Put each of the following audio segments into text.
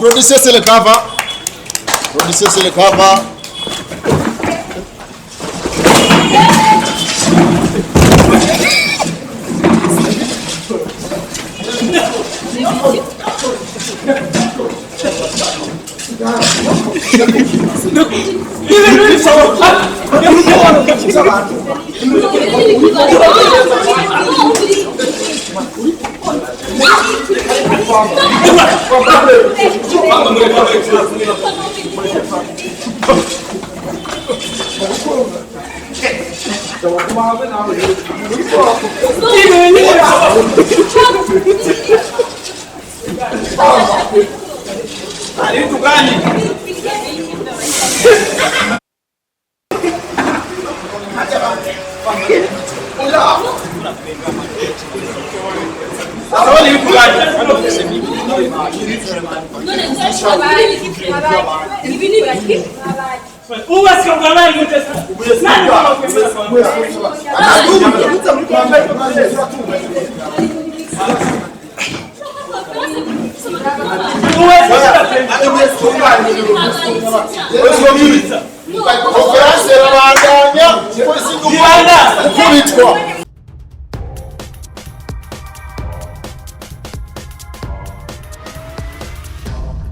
Applaudissez, c'est le cover. Applaudissez, c'est le cover.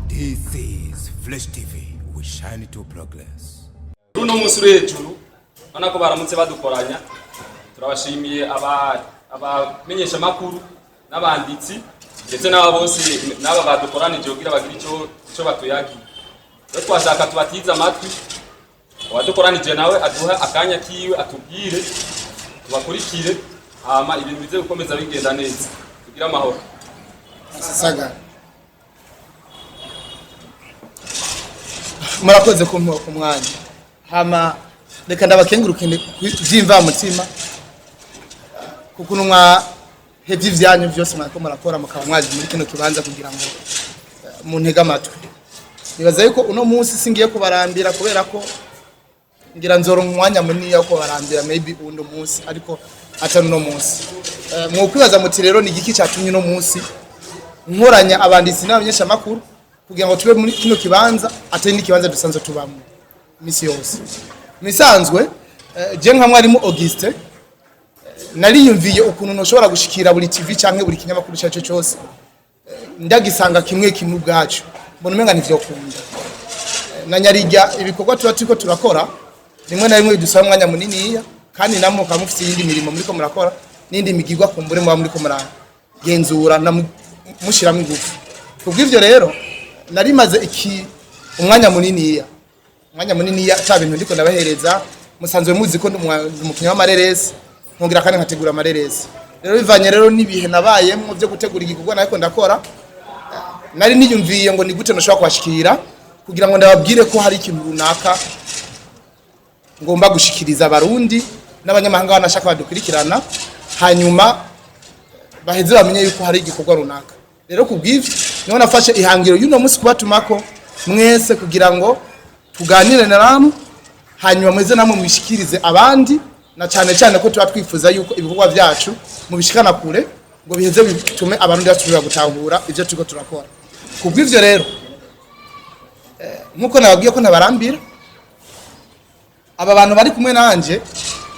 This is Flash TV. We shine to progress. Runo musuri hejuru anako baramutse badukoranya turabashimiye abamenyesha makuru n'abanditsi ndetse n'aba bose n'aba badukoranije kugira bagira ico batuyagi. Rero twashaka tubatiza amatwi wadukoranije nawe aduha akanya kiwe atubwire tubakurikire hama ibintu bize gukomeza bigenda neza kugira amahoro. Saga murakoze kumpa umwanya hama reka ndabakengurukire byimva mutima kuko numwa hevye ivyanyu byose mwako murakora mukaba mwaje muri kino kibanza kugira ngo muntega amatwi. Nibaza yuko uno munsi singiye kubarambira kubera ko ngira nzoro umwanya munini yo kubarambira maybe uno munsi ariko atari uno munsi. Mwokwibaza muti rero ni igiki cyatumye uno munsi nkoranya abanditsi n'abanyesha makuru kugira ngo tube muri kino kibanza atari n'ikibanza dusanzwe tubamo misi yose. Misanzwe je nka mwarimu Auguste nariyumviye ukuntu noshobora gushikira buri TV canke buri kinyamakuru cyacu cyose ndagisanga kimwe kimwe ubwacu mbona umenga nivyo kunda na Nyarijya ibikorwa turiko turakora rimwe na rimwe dusaba umwanya muniniya kandi namwe kamufite yindi mirimo muri ko murakora nindi migirwa kumbure muri ko muragenzura na mushiramo ingufu. Kubw'ivyo rero narimaze umwanya muniniya cha bintu ndiko ndabahereza musanzwe muzi ko umukinya w'amareresi nkongira kandi nkategura amareresi. Rero bivanye rero nibihe nabayemo byo gutegura igikorwa nako ndakora nari niyumviye ngo ni gute noshobora kwashikira kugira ngo ndababwire ko hari ikintu runaka ngomba gushikiriza abarundi n'abanyamahanga banashaka badukurikirana hanyuma baheze bamenye yuko hari igikorwa runaka. Rero kubw'ivyo niho nafashe ihangiro y'uno munsi kubatumako mwese kugira ngo tuganire namwe hanyuma mweze namwe mwishikirize abandi na cyane ko tuba twifuza yuko ibikorwa byacu mubishikana kure ngo biheze bitume abantu basubira gutahura ivyo turiko turakora. Kubw'ivyo rero nkuko nababwiye ko nabarambira aba bantu bari kumwe nanje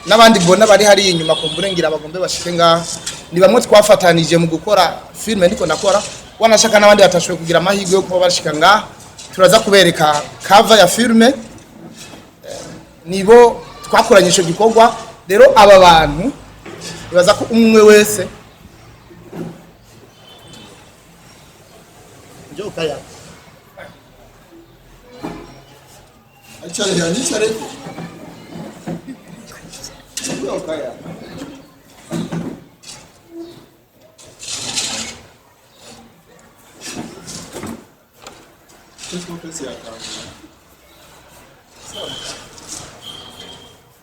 n'abandi mbona bari hari inyuma kumburengira abagombe bashike ngaha ni bamwe twafatanije mu gukora filme ndiko nakora wanashaka n'abandi batashwe kugira amahirwe yo kuba bashika ngaha turaza kubereka cover ya filme nibo twakoranye ico gikorwa. Rero aba bantu bibaza ko umwe wese njo kaya achare njo kaya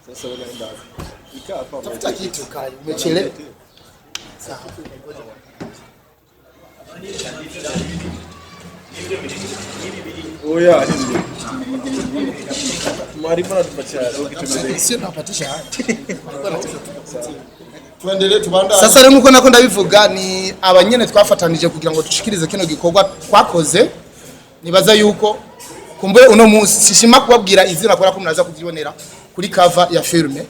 sasa unaenda ikaa hapa tafuta kitu kai umechelewa sawa oya mwari mbona tupatia sio napatisha tuendelee tubanda. Sasa rero nkuko ndabivuga ni abanyene twafatanije kugira ngo dushikirize kino gikorwa twakoze nibaza yuko kumbe uno munsi sishima kubabwira izina kora ko muraza kuzibonera kuri cover ya filme.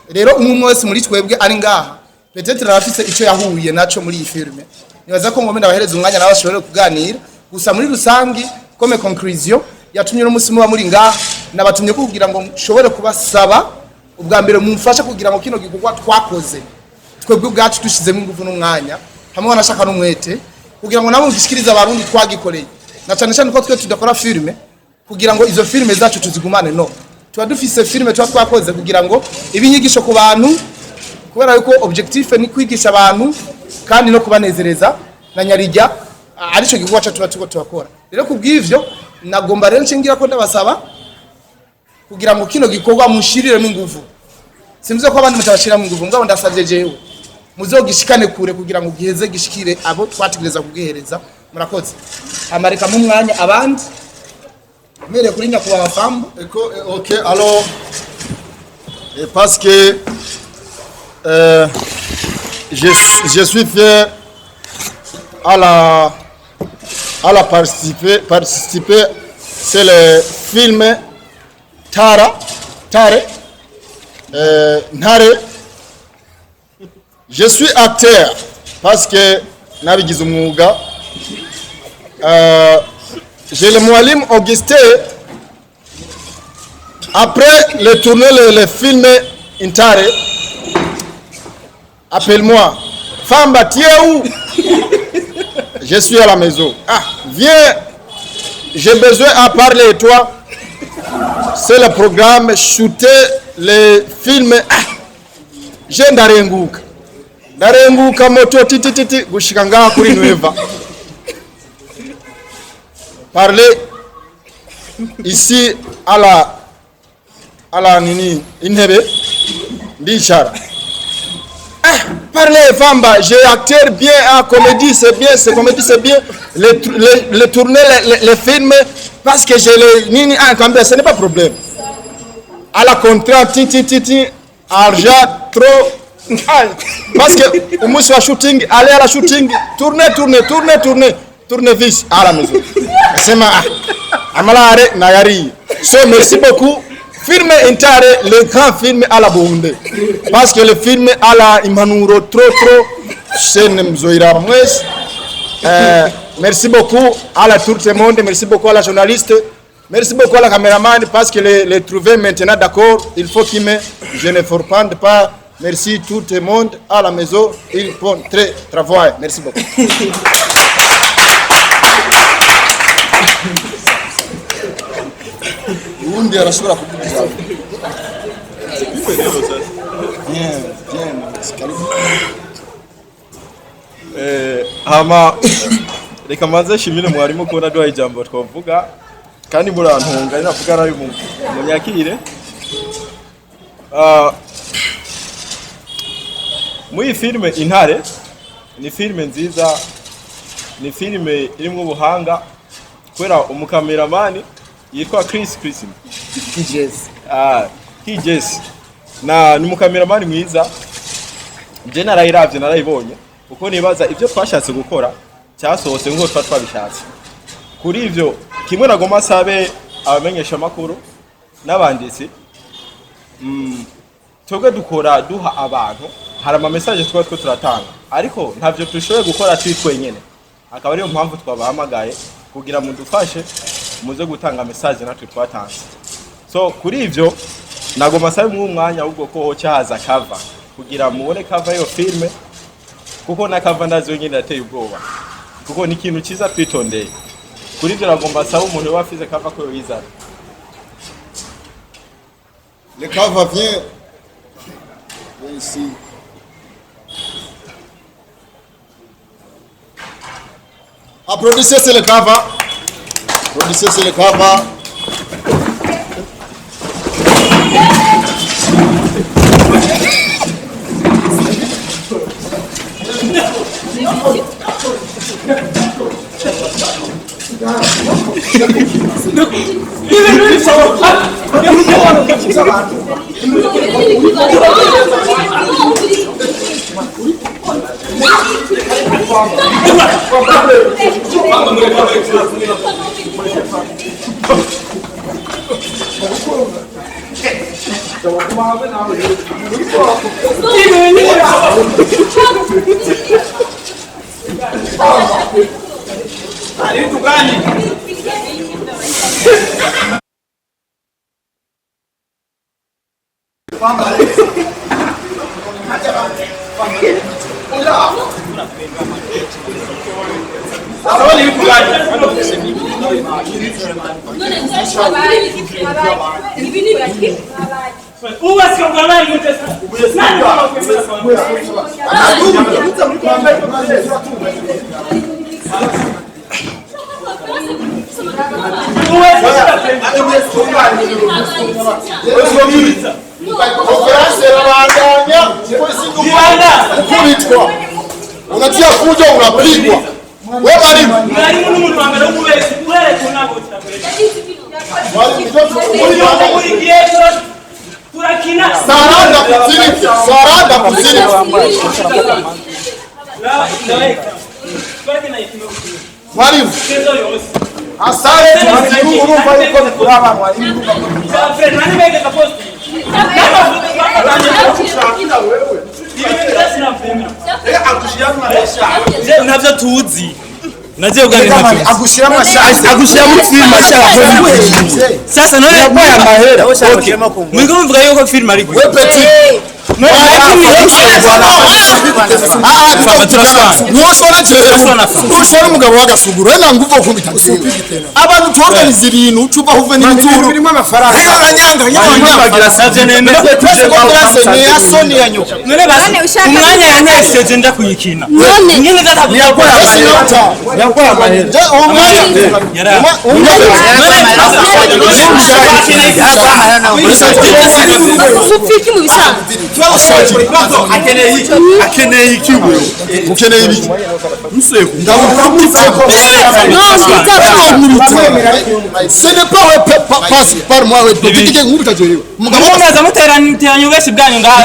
Rero umwe wese muri twebwe ari ngaha peut-être arafise ico yahuye naco muri iyi filme. Nibaza ko ngombe ndabahereza umwanya nabashobore kuganira gusa muri rusangi comme conclusion yatumye no musi muba muri ngaha nabatumye kugira ngo nshobore kubasaba ubwa mbere mumfasha kugira ngo kino gikorwa twakoze twebwe ubwacu dushizemo ingufu n'umwanya hamwe wanashaka n'umwete kugira ngo nabo ngishikiriza abarundi twagikoreye na cyane cyane ko twe tudakora filme kugira ngo izo filme zacu tuzigumane no tuba dufise filme twakoze kugira ngo ibinyigisho ku bantu kubera yuko objectif ni kwigisha abantu kandi no kubanezereza na nyarijya arico gikorwa cyacu tuba tubakora. Rero kubw'ivyo nagomba rero nshingira ko ndabasaba kugira ngo kino gikorwa mushiriremo ingufu. Simvuze ko abandi mutabashiramo ingufu ngabo ndasavye jewe muzogishikane kure kugira ngo giheze gishikire abo twategereza kugihereza. Murakoze amareka mu mwanya abandi mere kuri nyakuba bafambo. OK, alors parce que je suis fier à la participer c'est le film Tare Ntare. Je suis acteur parce que nabigize umwuga. J'ai le Moualim Augustin. Après le tourner le film Intare, appelle-moi. Famba, tu es où? Je suis à la maison. Ah, viens. J'ai besoin à parler de toi. C'est le programme shooter les films. Ah, j'ai ndarenguka moto titi gushika ngaha kuri Nueva. Parler ici à la nini intebe ndichara. Parler Famba, j'ai acteur bien en comédie, c'est bien, c'est comédie, c'est bien. Le tourner les films parce que j'ai le nini en caméra, ce n'est pas problème. À la contrat titi argent trop. Parce que moi je suis shooting, aller à la shooting, tourner vis à la maison. C'est ma amalare nayari. So merci beaucoup. Film Intare, le grand film à la bonde. Parce que le film à la Imanuro trop c'est Mzoira Mwes. Merci beaucoup à la tout le monde, merci beaucoup à la journaliste. Merci beaucoup à la caméraman parce que les trouver maintenant d'accord, il faut qu'il me je ne forpande pas. Merci tout le monde à la maison, ils font très travail. Merci beaucoup. Undi arashobora kuvuga. Hama reka manze shimire mwarimu ko naduha ijambo twavuga kandi murantunga navuga ari munyakire. Muri filme Intare ni filme nziza, ni filme irimo ubuhanga kwera umukameramani yitwa Chris Kijez na ni umukameramani mwiza. Je narayiravye narayibonye uko nibaza ibyo twashatse gukora cyasohose ngo twabishatse. Kuri ivyo kimwe nagoma sabe abamenyesha makuru n'abanditsi twebwe dukora duha abantu hari ama message twatwe turatanga ariko ntavyo tushoboye gukora twenyene. Akaba ariyo mpamvu twabahamagaye kugira mudufashe muze gutanga message natwe twatanze. So kuri ivyo nagoma sabe mu mwanya ubwo ko cyaza cover kugira mubone cover yo filme kuko na cover ndazo nyine ateye ubwoba kuko ni ikintu cyiza twitondeye. Kuri ivyo nagomba sabe umuntu wafize cover ko yizana. Le cover vient ici. Applaudissez, c'est le cover. Applaudissez, c'est le cover. unatia fujo unapigwa. Wewe mwalimu n'umuntu wambere w'umubesi uhere kunabo turakina saranda kuzirike mwalimu asare urumva yuko bikuraba mwalimu navyo tuzi naje ugani agushira mashaka agushira mu film ashaka ko sasa none yabaye amahera mwigo mvuga yuko film ari we petit nushora umugabo w'agasuguru wena nguvu okumbita abantu tuorganize ibintu cuba huve n'ibituru birimo amafaranga bagira savye nene ni asoni yanyo none basi umwanya yaneseje nda kuyikina nyine yakora amahera Sufiki mu bisanzwe. akeneye iki wewe ukeneye ibiki ndamukubitse ko ce n'est pas passe par moi we bitike nkubita jewe umugabo mwaza muteranye ubesi bwanyu ngaho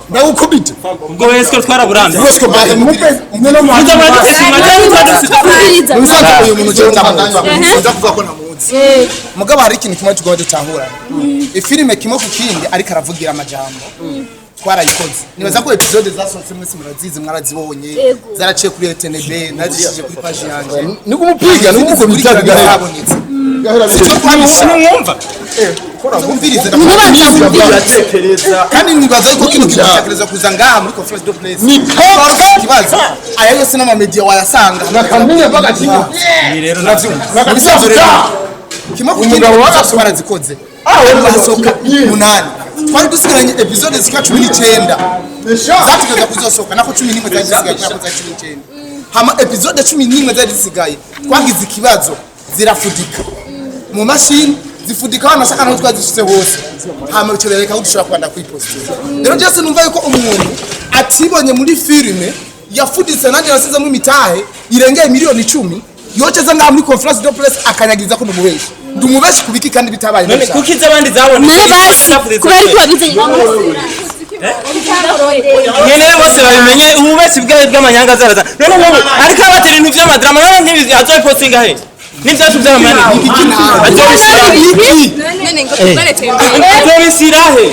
ndagukubita ubwo wese ko twaraburamye wese ko bahe mupe umwe no mwanza uyu muntu cyo tabandanya bakuza kuvuga ko namunsi mugabo hari ikintu kimwe tugomba cyahura ifilime kimwe ku kindi ariko aravugira amajambo twarayikoze nibaza ko episode zasohotse mwese murazizi mwarazibonye zaraciye kuri TNB nazishije kuri page yanjye ni kumupiga ni kumukubita bigarabonetse sicyo twabishimumva kora kumviriza kandi nibaza ko kino kitakereza kuza ngaha muri conference de presse ni porga kibazo aya yose n'ama media wayasanga nakamenya bagatinga ni rero navyo kimwe umugabo w'agaso barazikoze basoka 8 twari dusigaranye episode zika 19 zatugeza kuzosoka nako 11 zari zisigaye nako za 19 hama episode 11 zari zisigaye twagize ikibazo zirafudika mu machine zifudika wanashaka naho twazishyize hose hama bico bereka ko dushobora kwanda kwipostura rero byose numva yuko umuntu atibonye muri filime yafuditse nanje nasizemo imitahe irengeye miliyoni 10 yocheza ngaha muri conference de presse akanyagiriza ko ndumubeshi kubiki kandi bitabaye none kukiza abandi zabone None basi kubera ko wabize nyene bose babimenye ububesi bw'amanyanga zaraza none wowe ariko abatera ibintu vy'amadrama none ntibizi azoyipostinga he n'ivyacu vy'amani none ngo tubarete azobisirahe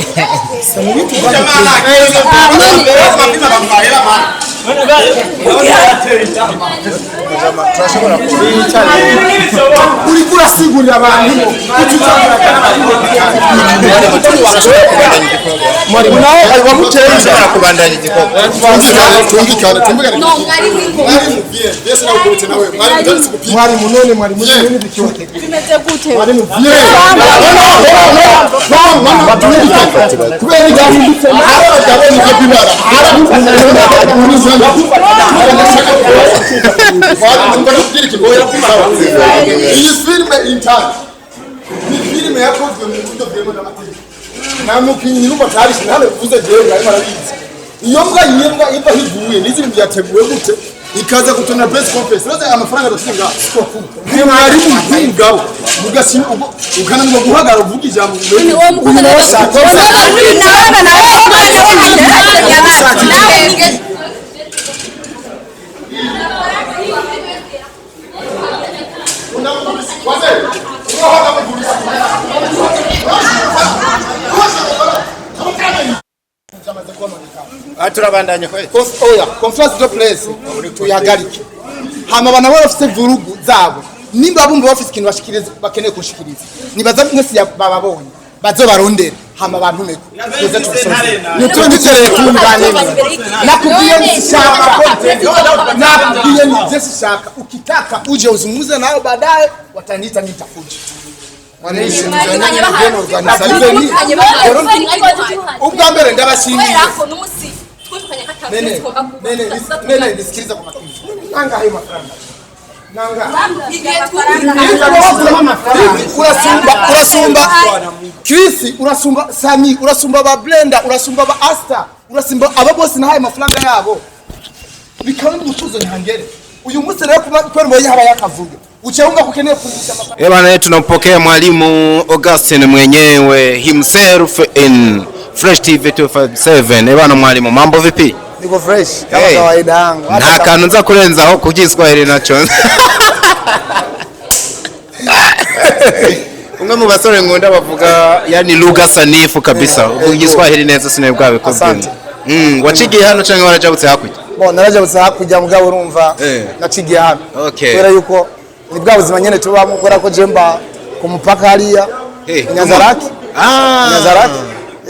uri kurasigurira abantu mwari nawe wamuteye kubandanya igikorwa tumvikane no mwari Yesu nawe ukubite nawe mwari mutanditse gupima mwari munone bikyote bimeze gute mwari muvye kubera igahindutse abagabo nikabibara iyi filime intani ni filime yakozwe mu buryo bwemewe n'amategeko nta mukinnyi n'umutari sinane bivuze jewe arimo arabizi iyo mbwa y'imbwa iva hivuye n'izindi byateguwe gute ikaza kutona press conference rose amafaranga adatsinga ni mwarimu mugabo mugashima ukananirwa guhagarara uvuga ijambo turabandanya kweli. Oya, conference de presse tuyagarike. Hama bana bafite vurugu zabo. Nimba bumva bafite ikintu bashikiriza bakeneye kushikiriza. Nibaza mwese bababonye. Bazo barondera hama abantu nego. Nitwe nikereye kunganira. Nakubwiye nishaka. Nakubwiye nishaka. Ukitaka uje uzungumze nao baadaye wataniita nitakuja. Wanaishi mzani ubwa mbere ndabashimiye. Nene nisikiliza kwa makini. Nanga hayo mafaranga. Urasumba Chris, urasumba Sami, urasumba ba Blender, urasumba ba Asta, urasumba aba boss na hayo mafaranga yabo. Bikaba n'umutuzo ntangere. Uyu munsi rero kwa mwe yaba yakavuga. Uchaunga kukenea kufundisha mafaranga. Bwana tunampokea mwalimu Augustine mwenyewe himself in Fresh TV 257. Bwana mwalimu, mambo vipi? Niko fresh kama kawaida yangu. Nta kantu nza kurenzaho kugiswahili naco. Umwe mu basore ngunda bavuga yani lugha sanifu kabisa. Kugiswahili neza sinebwawe kubwira. Wacigiye hano canke warajabutse hakurya? Bon, narajabutse hakurya mugabo urumva nacigiye hano. Okay. Kubera yuko ni bwa buzima nyene tubamo kubera ko jemba ku mupaka hariya Nyazaraki. Nyazaraki.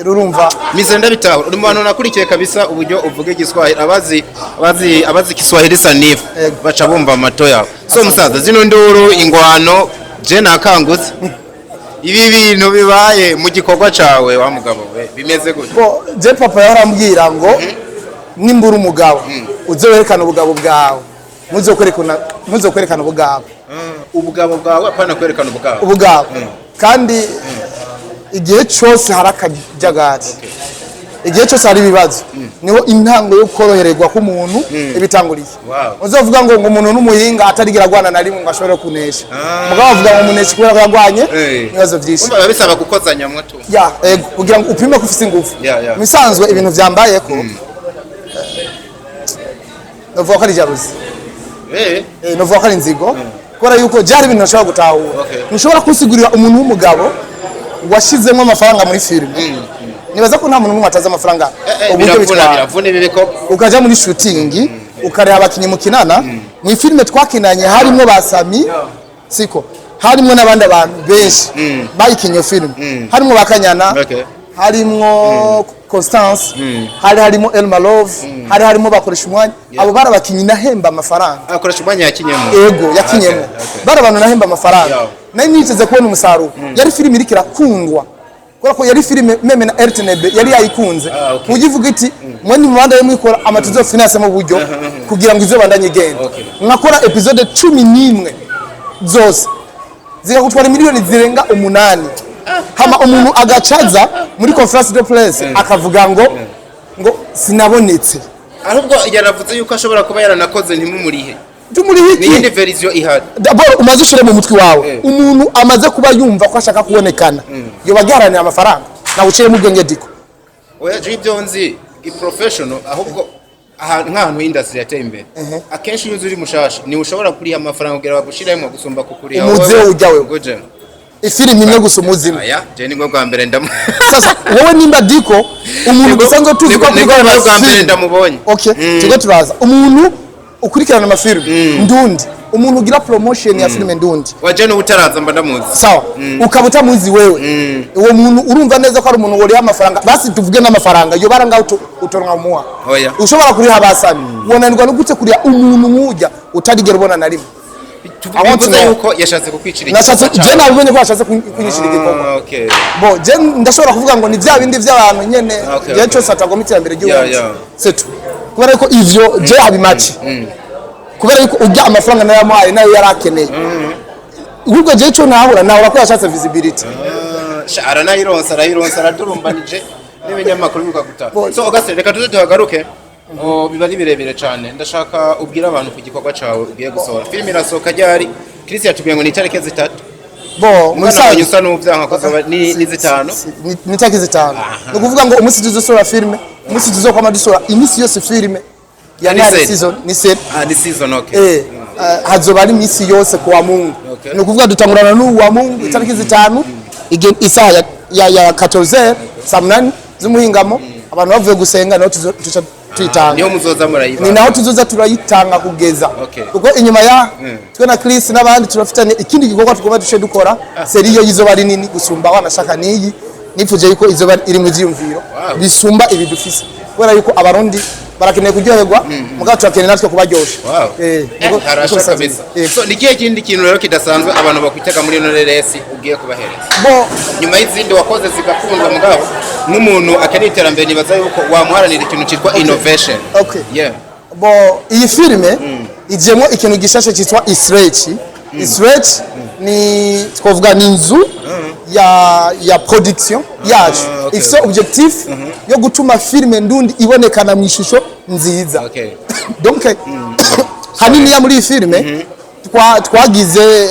Urumva mizenda bitaho uri mu bantu nakurikiye kabisa uburyo uvuga igiswahili abazi Kiswahili sanifu baca bumva amato yawe. So musaza zino nduru ingwano je nakangutse ibi bintu bibaye mu gikorwa cawe wa mugabo we bimeze gute? Bo je papa yarambwira ngo nimbura umugabo uzowerekana ubugabo bwawe muzokwerekana ubugabo ubugabo bwawe apana kwerekana ubugabo kandi igihe cyose harakajagati igihe cyose hari ibibazo niho intango yo korohererwa ku muntu ibitanguriye uzovuga ngo umuntu n'umuhinga atarigira gwana na rimwe ngo ashobore kunesha mugabo avuga ngo munesha kubera ko yagwanye ibibazo byinshi umva babisaba gukozanya mwato kugira ngo upime ko ufite ingufu misanzwe ibintu byambaye ko novuga ko ari jaruzi novuga ko ari inzigo kubera yuko byari ibintu nashobora gutahura ntushobora kusigurira umuntu w'umugabo washizemo amafaranga muri filime nibaza ko nta muntu n'umwe ataza amafaranga uburyo bitwara ukaja muri shooting ukareba abakinyi mukinana mu filime twakinanye harimo basami siko harimo n'abandi abantu benshi bayikinye filime harimo bakanyana harimo Constance harimo Elma Love harimo bakoresha umwanya abo barabakinyi nahemba amafaranga akoresha umwanya yakinyemo yakinyemo barabantu nahemba amafaranga nayo niteze kubona umusaruro yari filime iri kirakundwa kubera ko yari filime meme na RTNB yari yayikunze ugivuga iti mwene mu banda yo mwikora amatuzo finance mu buryo kugira ngo izo bandanye genda mwakora episode 11 zose zigakutwara miliyoni zirenga 8 hama umuntu agacaza muri conference de presse akavuga ngo sinabonetse ahubwo yaravuze yuko ashobora kuba yaranakoze ntimumurihe tumurihiki ni indi version ihari d'abord umaze ushire mu mutwe wawe umuntu amaze kuba yumva ko ashaka kubonekana yo bagiharanira amafaranga na ucire mu bwenge diko oya je ibyo nzi i professional ahubwo ahantu industry yateye imbere akenshi iyo uri mushasha ni ushobora kuriha amafaranga kugira bagushiremo gusumba kukuriha umuze ujyawe goje ifilimi imwe gusa umuzima aya je ni bwa mbere ndamu sasa wowe nimba diko umuntu gisanzwe tuzi ko ni bwa mbere ndamubonye okay tugo turaza umuntu ukurikirana amafilime ndundi umuntu ugira promotion ya filime ndundi waje no utaraza mba ndamuzi sawa ukabuta muzi wewe uwo muntu urumva neza ko ari umuntu wori amafaranga basi tuvuge n'amafaranga yo baranga utoronka muwa oya ushobora kuriha abasani wonanirwa no gute kuriya umuntu nkujya utarigera ubona na rimwe tubivuze yuko yashatse kukwicira nashatse je nabibonye ko yashatse kunyishira igikombe okay bo je ndashobora kuvuga ngo ni bya bindi by'abantu nyene je cyose atagomita mbere gihugu setu kubera ko ivyo je abimaci kubera yuko ujya amafaranga nayo yamuhaye nayo yarakeneye ubwo je cyo nahura naho ko yashatse visibility aranayironsa araturumbanije n'ibinyamakuru bikagutaka so Augustine reka tuze tuhagaruke biba ari birebire cyane ndashaka ubwira abantu ku gikorwa cawe ugiye gusohora filime irasohoka ryari Chris yatubwiye ngo ni itareke 3 bo musanze usa n'uvyanka koza ni 5 ni tareke 5 no kuvuga ngo umunsi tuzosohora filime umunsi tuzokoma dusora imisi yose filime ya ni season ni season okay hazoba ari imisi yose kwa Mungu no kuvuga dutangurana n'uwa Mungu itareke 5 isaha ya 14 saa 8 z'umuhingamo abantu bavuye gusenga no tuyitanga niho muzoza murayiba ni naho tuzoza turayitanga kugeza Okay. kuko inyuma ya twe na Chris n'abandi turafitanye ikindi gikorwa tugomba duce dukora seriyo yizoba ari nini gusumba wanashaka niyi nipfuje yuko izoba iri mu vyiyumviro bisumba ibi dufise kubera yuko abarundi barakeneye kuryoherwa mugabo turakeneye natwe kubaryosha harashaka kabisa so nikiye kindi kintu rero kidasanzwe abantu bakwitega muri ino reresi ugiye kubahereza bo nyuma y'izindi wakoze zigakundwa mugabo nk'umuntu akeneye iterambere nibaza yuko wamuharanira ikintu cyitwa innovation okay yeah bo iyi filime ijemo ikintu gishashe cyitwa Stretch ni twavuga ni inzu ya production yacu ifite objectif yo gutuma filime ndundi ibonekana mu ishusho nziza donc hanini ya muri filime twagize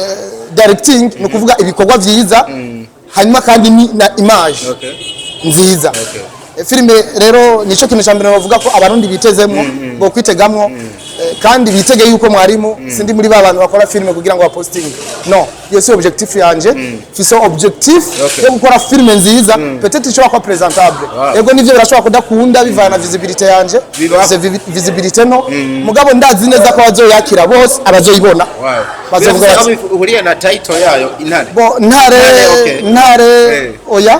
directing no kuvuga ibikorwa byiza hanyuma kandi na image nziza filime rero nico kintu cyambere bavuga ko abarundi bitezemwo ngo kwitegamwo kandi bitege yuko mwarimu sindi muri babantu bakora filime kugira ngo baposting no yo si objectif yanje fise objectif yo gukora filime nziza peut-être ishobora kuba presentable ego nivyo birashobora kudakunda bivana visibility yanje visibility no mugabo ndazi neza ko bazoyakira bose abazoyibona bazovuga uhuriye na title yayo intare bo ntare oya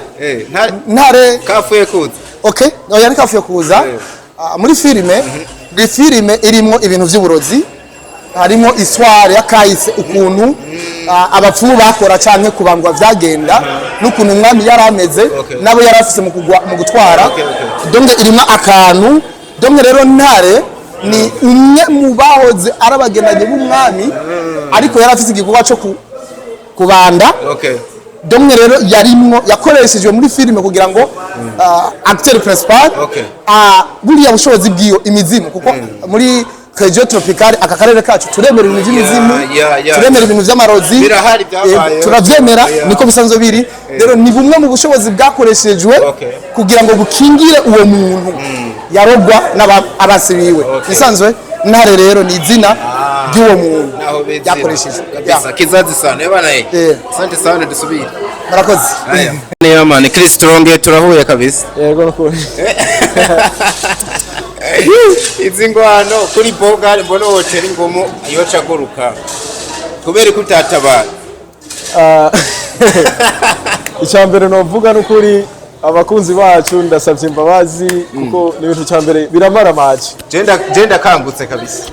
ntare kafuye kuza okay oya nikafuye kuza muri filime filime irimo ibintu by'uburozi harimo histoire ya kahise ukuntu abapfumu bakora canke kubangwa vyagenda n'ukuntu umwami yarameze nabo yarafise mu gutwara donc irimo akantu donc rero ntare ni umwe mu bahoze arabagenanye b'umwami ariko yarafise igikorwa cyo kubanda donc rero yarimwo yakoreshejwe muri filime kugira ngo acteur principal buriya bushobozi bwiyo imizimu kuko muri Region Tropicale aka karere kacu turemera ibintu by'imizimu turemera ibintu by'amarozi turavyemera niko bisanzwe biri rero ni bumwe mu bushobozi bwakoreshejwe kugira ngo bukingire uwo muntu yarogwa n'abasibiwe bisanzwe ntare rero ni izina ry'uwo muntu yakoreshejwe kizazi sana bana asante sana dusubire murakoze niyo man Chris Strong turahuye kabisa yego nako izi ngwano kuri Bogar mbona hotel ngomo yoca guruka kubera kutatabara icyambere no vuga n'ukuri abakunzi bacu ndasabye imbabazi kuko ni ibintu cyambere biramara maci genda kangutse kabisa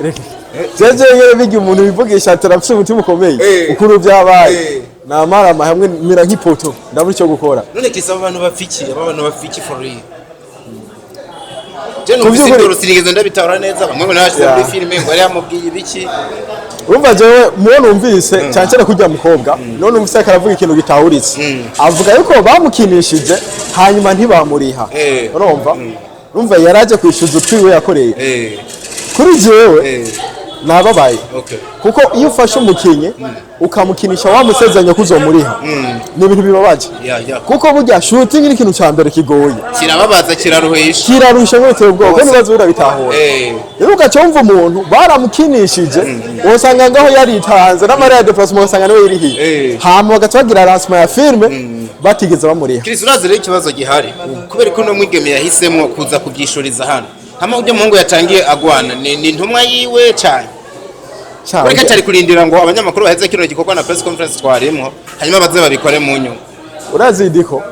jeje yere bigi umuntu bivugisha terapse umutima ukomeye ukuru byabaye namara hamwe mira nk'ipoto ndabura icyo gukora none kisa abantu bafiki for real je no bizindoro sinigeze ndabitara neza bamwe nashyize muri filime ngo ari amubwiye ibiki urumva jewe muone umvise cyancere kujya mukobwa none umvise akaravuga ikintu gitahuritse avuga yuko bamukinishije hanyuma ntibamuriha urumva yaraje kwishyuza utwiwe yakoreye kuri jewe nababaye kuko iyo ufashe umukinyi ukamukinisha wamusezanya kuzomuriha ni ibintu bibabaje kuko burya shooting ni ikintu cyambere kigoye kirababaza kiraruhisha n'uteye ubwoba nibazo birabitahura rero ugacyumva umuntu baramukinishije usanga ngaho yaritanze n'amara ya déplacement usanga niwe yirihiye hama bagatwagira lancement ya filme batigeze bamuriha Chris urazi rero ikibazo gihari kubera ko no mwigeme yahisemo kuza kubyishuriza hano hama ujya mungu yatangiye agwana ni ntumwa yiwe cyane Kureka cyari kurindira ngo abanyamakuru baheze kino gikorwa na press conference twarimo hanyuma baze babikore mu nyuma urazi diko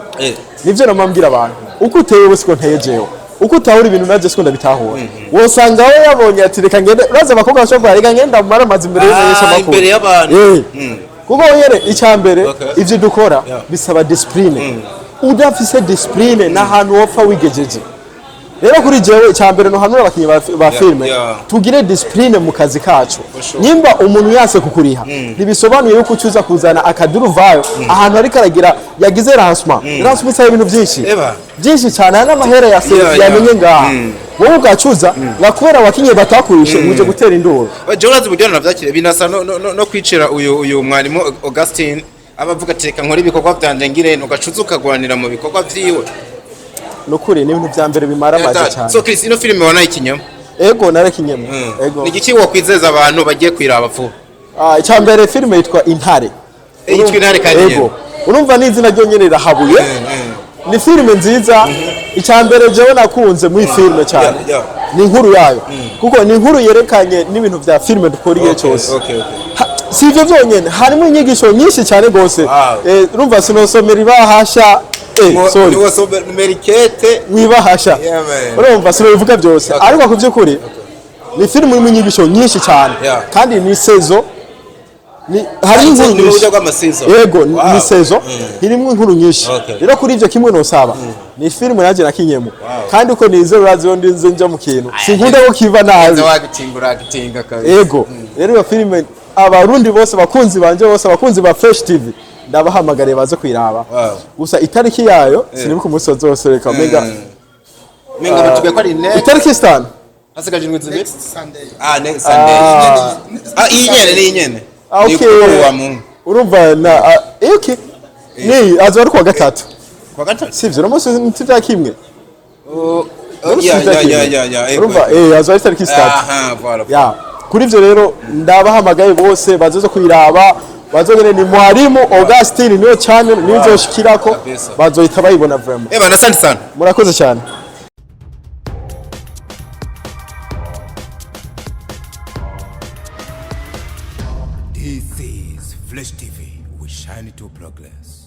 nivyo namambwira abantu uko uteye wese ko nteye jewe uko utahura ibintu naje siko ndabitahura wosanga we yabonye ati reka ngende uraza abakobwa bashobora reka ngenda mumara amazi imbere y'abanyesha makuru imbere y'abantu kuko yere icyambere ivyo dukora bisaba discipline udafise discipline na hantu wopfa wigejeje rero kuri jewe icyambere no hanura abakinyi ba filme tugire discipline mu kazi kacu nimba umuntu yase kukuriha ntibisobanuye yuko ucuza kuzana akaduru vayo ahantu ari karagira yagize lancement isa ibintu byinshi cyane n'amahera ya yamenye ngaha wowe ugacuza ngakubera abakinyi batakurishe muje gutera induru Jorazi buryo navyakire binasa no kwicira uyu mwarimu Augustine abavuga ati reka nkora ibikorwa byanje ngire ugacuza ukagwanira mu bikorwa vyiwe nukuri ni ibintu bya mbere bimara amazi cyane so Chris ino filime wana ikinyama ego narakinyama ego ni igiki wo kwizeza abantu bagiye kwiraba vuba icyambere filime yitwa Intare yitwa Intare kandi ego urumva n'izina ryo nyene rirahabuye ni filime nziza icyambere jewe nakunze muri filime cyane ni inkuru yayo kuko ni inkuru yerekanye n'ibintu vya filime dukora igihe cyose. Si ivyo vyonyene harimo inyigisho nyinshi cyane gose. Urumva sinosomera ibahasha sorry Merikete wibahasha urumva sinobivuga byose ariko ku by'ukuri ni filime irimo inyigisho nyinshi cyane kandi ni sezo hari inkuru nyinshi yego ni sezo irimo inkuru nyinshi rero kuri ivyo kimwe nosaba ni filime naje nakinyemo kandi uko nize urazi ndinze nje mu kintu sinkunda ko kiva nabi wagitinga kabisa yego rero iyo filime abarundi bose bakunzi banje bose bakunzi ba Fresh TV ndabahamagariye baze kwiraba gusa itariki yayo sinibuka umunsi wose reka mega batubwiye ko ari next itariki 5 hasigaje indwi zibiri next Sunday iyi nyene okay urumva na okay ni azo ari kwa gatatu sivyo no munsi ntitya kimwe urumva azo ari itariki 3 ya kuri ivyo rero ndabahamagaye bose bazoze kwiraba bazogene ni mwarimu Augustine niyo channel nizoshikirako bazohita bayibona vraiment asante sana murakoze cyane. This is Flash TV. We shine to progress.